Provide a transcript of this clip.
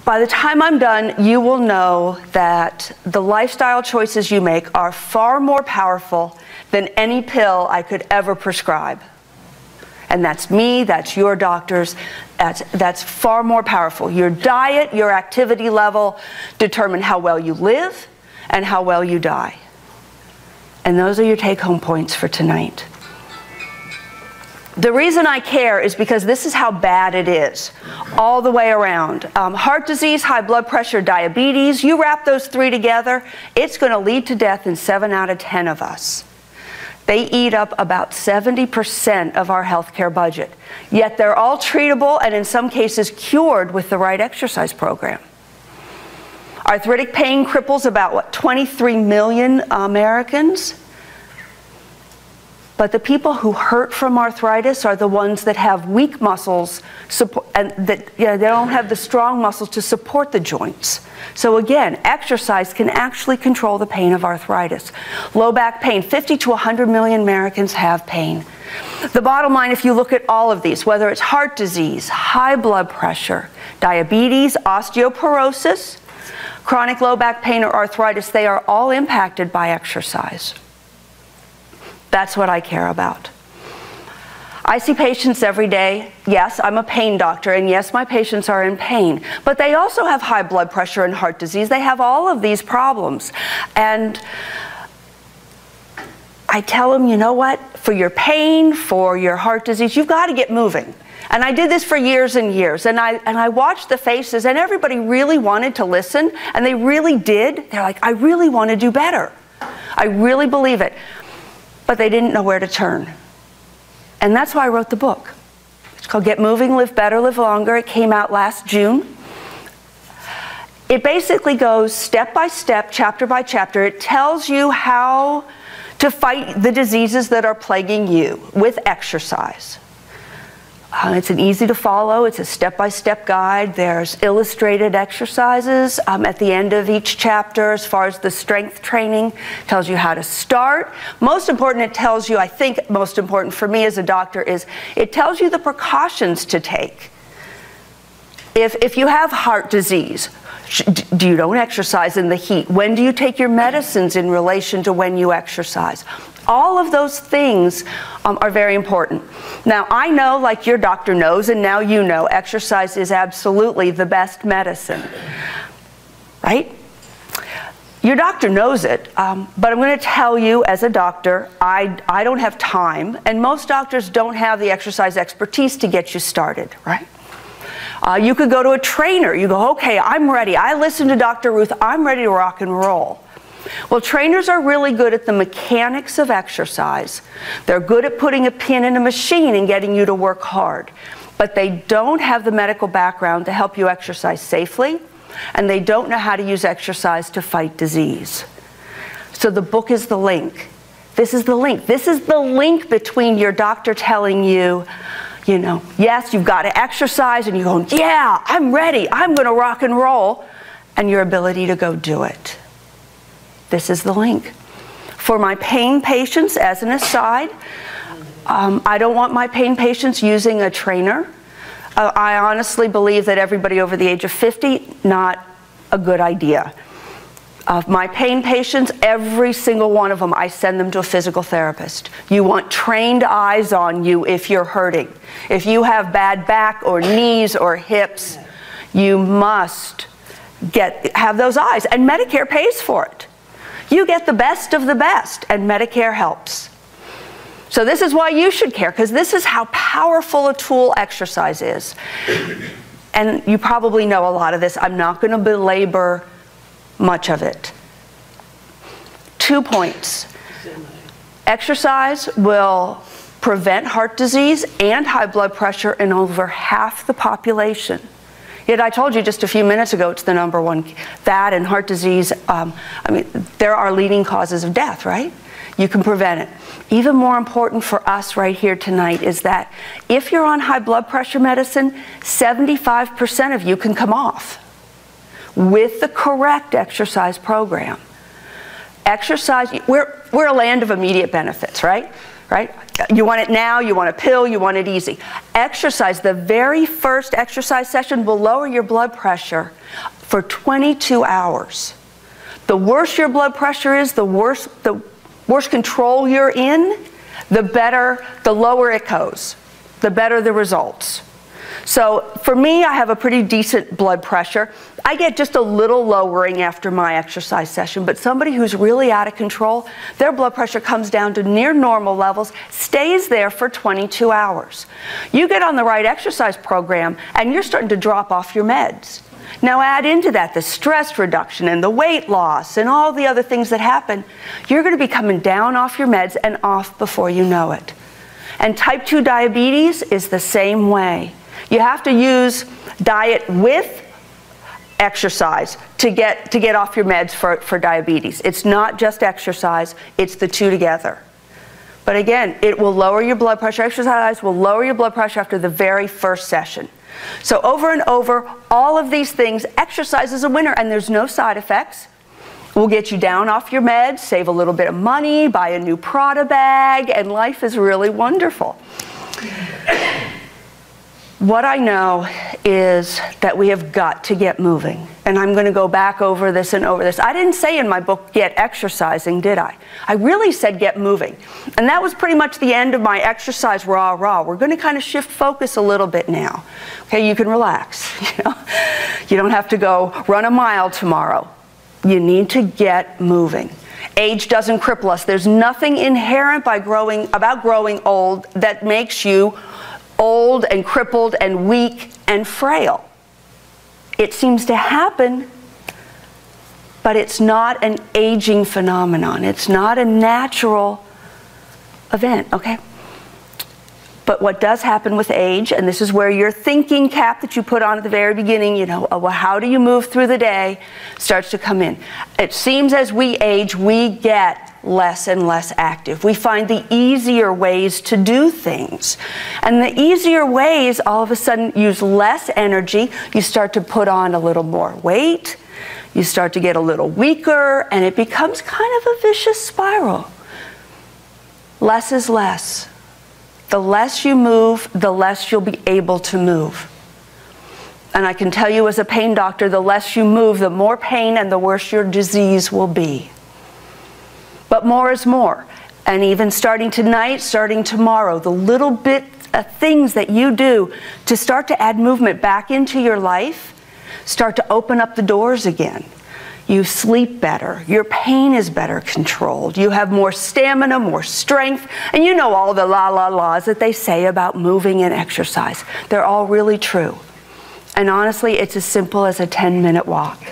By the time I'm done, you will know that the lifestyle choices you make are far more powerful than any pill I could ever prescribe. And that's me, that's your doctors, that's far more powerful. Your diet, your activity level determine how well you live and how well you die. And those are your take-home points for tonight. The reason I care is because this is how bad it is, all the way around. Heart disease, high blood pressure, diabetes, you wrap those three together, it's going to lead to death in 7 out of 10 of us. They eat up about 70% of our healthcare budget. Yet they're all treatable and in some cases cured with the right exercise program. Arthritic pain cripples about, what, 23 million Americans? But the people who hurt from arthritis are the ones that have weak muscles and that they don't have the strong muscles to support the joints. So again, exercise can actually control the pain of arthritis. Low back pain, 50 to 100 million Americans have pain. The bottom line, if you look at all of these, whether it's heart disease, high blood pressure, diabetes, osteoporosis, chronic low back pain, or arthritis, they are all impacted by exercise. That's what I care about. I see patients every day. Yes, I'm a pain doctor, and yes, my patients are in pain. But they also have high blood pressure and heart disease. They have all of these problems. And I tell them, you know what? For your pain, for your heart disease, you've got to get moving. And I did this for years and years. And I watched the faces, and everybody really wanted to listen, and they really did. They're like, I really want to do better. I really believe it. But they didn't know where to turn. And that's why I wrote the book. It's called Get Moving, Live Better, Live Longer. It came out last June. It basically goes step by step, chapter by chapter. It tells you how to fight the diseases that are plaguing you with exercise. It's an easy to follow, it's a step-by-step guide. There's illustrated exercises at the end of each chapter as far as the strength training. It tells you how to start. Most important, it tells you, I think most important for me as a doctor, is it tells you the precautions to take. If you have heart disease, do you don't exercise in the heat? When do you take your medicines in relation to when you exercise? All of those things are very important. Now, I know, like your doctor knows, and now you know, exercise is absolutely the best medicine, right? Your doctor knows it, but I'm going to tell you as a doctor, I don't have time, and most doctors don't have the exercise expertise to get you started, right? You could go to a trainer. You go, okay, I'm ready. I listened to Dr. Ruth. I'm ready to rock and roll. Well, trainers are really good at the mechanics of exercise. They're good at putting a pin in a machine and getting you to work hard. But they don't have the medical background to help you exercise safely, and they don't know how to use exercise to fight disease. So the book is the link. This is the link. This is the link between your doctor telling you, you know, yes, you've got to exercise, and you're going, yeah, I'm ready. I'm going to rock and roll, and your ability to go do it. This is the link. For my pain patients, as an aside, I don't want my pain patients using a trainer. I honestly believe that everybody over the age of 50, not a good idea. My pain patients, every single one of them, I send them to a physical therapist. You want trained eyes on you if you're hurting. If you have bad back or knees or hips, you must have those eyes. And Medicare pays for it. You get the best of the best, and Medicare helps. So this is why you should care, because this is how powerful a tool exercise is. And you probably know a lot of this. I'm not going to belabor much of it. 2 points. Exercise will prevent heart disease and high blood pressure in over half the population. Yet I told you just a few minutes ago it's the #1. That and heart disease, I mean, there are leading causes of death, right? You can prevent it. Even more important for us right here tonight is that if you're on high blood pressure medicine, 75% of you can come off with the correct exercise program. Exercise, we're a land of immediate benefits, right? right? You want it now, you want a pill, you want it easy. Exercise, the very first exercise session will lower your blood pressure for 22 hours. The worse your blood pressure is, the worse control you're in, the better, the lower it goes, the better the results. So for me, I have a pretty decent blood pressure. I get just a little lowering after my exercise session, but somebody who's really out of control, their blood pressure comes down to near normal levels, stays there for 22 hours. You get on the right exercise program, and you're starting to drop off your meds. Now add into that the stress reduction and the weight loss and all the other things that happen. You're going to be coming down off your meds and off before you know it. And type 2 diabetes is the same way. You have to use diet with exercise to get off your meds for diabetes. It's not just exercise, it's the two together. But again, it will lower your blood pressure. Exercise will lower your blood pressure after the very first session. So over and over, all of these things, exercise is a winner, and there's no side effects. We'll get you down off your meds, save a little bit of money, buy a new Prada bag, and life is really wonderful. What I know is that we have got to get moving. And I'm going to go back over this and over this. I didn't say in my book, get exercising, did I? I really said get moving. And that was pretty much the end of my exercise rah-rah. We're going to kind of shift focus a little bit now. Okay, you can relax. You don't have to go run a mile tomorrow. You need to get moving. Age doesn't cripple us. There's nothing inherent about growing old that makes you old and crippled and weak and frail. It seems to happen, but it's not an aging phenomenon. It's not a natural event, okay? But what does happen with age, and this is where your thinking cap that you put on at the very beginning, well, how do you move through the day, starts to come in. It seems as we age, we get less and less active. We find the easier ways to do things. And the easier ways all of a sudden use less energy. You start to put on a little more weight. You start to get a little weaker, and it becomes kind of a vicious spiral. Less is less. The less you move, the less you'll be able to move. And I can tell you as a pain doctor, the less you move, the more pain and the worse your disease will be. But more is more. And even starting tonight, starting tomorrow, the little bit of things that you do to start to add movement back into your life, start to open up the doors again. You sleep better. Your pain is better controlled. You have more stamina, more strength. And you know all the la-la-las that they say about moving and exercise. They're all really true. And honestly, it's as simple as a 10-minute walk.